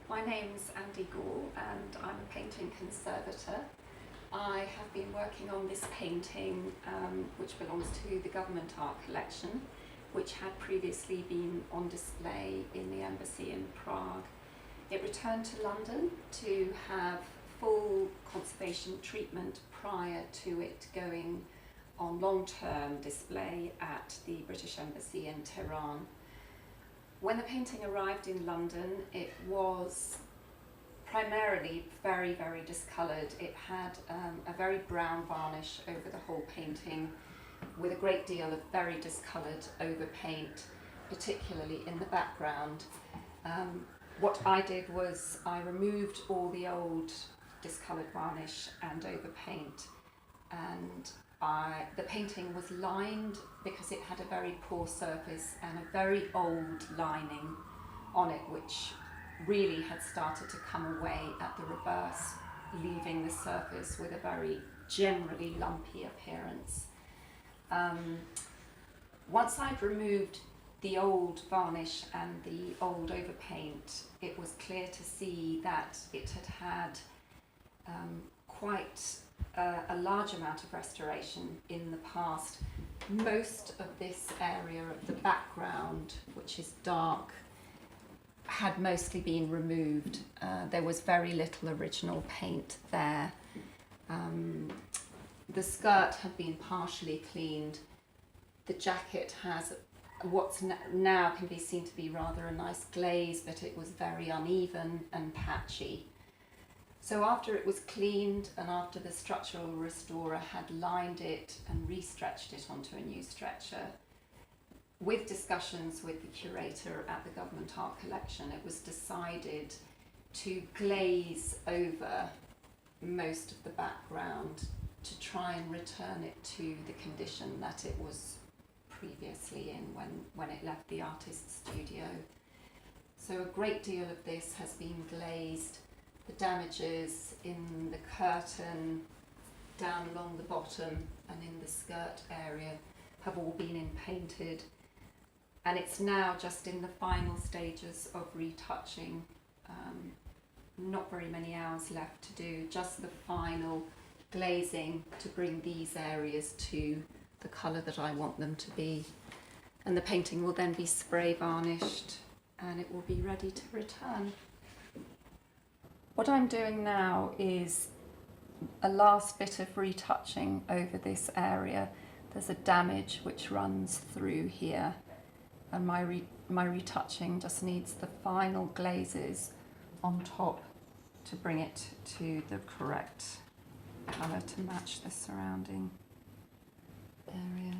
My name's Andy Gall and I'm a painting conservator. I have been working on this painting which belongs to the government art collection, which had previously been on display in the embassy in Prague. It returned to London to have full conservation treatment prior to it going on long-term display at the British Embassy in Tehran. When the painting arrived in London, it was primarily very, very discoloured. It had a very brown varnish over the whole painting with a great deal of very discoloured overpaint, particularly in the background. What I did was I removed all the old discoloured varnish and overpaint, and the painting was lined because it had a very poor surface and a very old lining on it, which really had started to come away at the reverse, leaving the surface with a very generally lumpy appearance. Once I'd removed the old varnish and the old overpaint, it was clear to see that it had had quite a large amount of restoration in the past. Most of this area of the background, which is dark, had mostly been removed. There was very little original paint there. The skirt had been partially cleaned. The jacket has what's now can be seen to be rather a nice glaze, but it was very uneven and patchy. So after it was cleaned and after the structural restorer had lined it and re-stretched it onto a new stretcher, with discussions with the curator at the Government Art Collection, it was decided to glaze over most of the background to try and return it to the condition that it was previously in when it left the artist's studio. So a great deal of this has been glazed. The damages in the curtain, down along the bottom and in the skirt area have all been painted, and it's now just in the final stages of retouching. Not very many hours left to do, just the final glazing to bring these areas to the colour that I want them to be, and the painting will then be spray varnished and it will be ready to return. What I'm doing now is a last bit of retouching over this area. There's a damage which runs through here, and my retouching just needs the final glazes on top to bring it to the correct colour to match the surrounding area.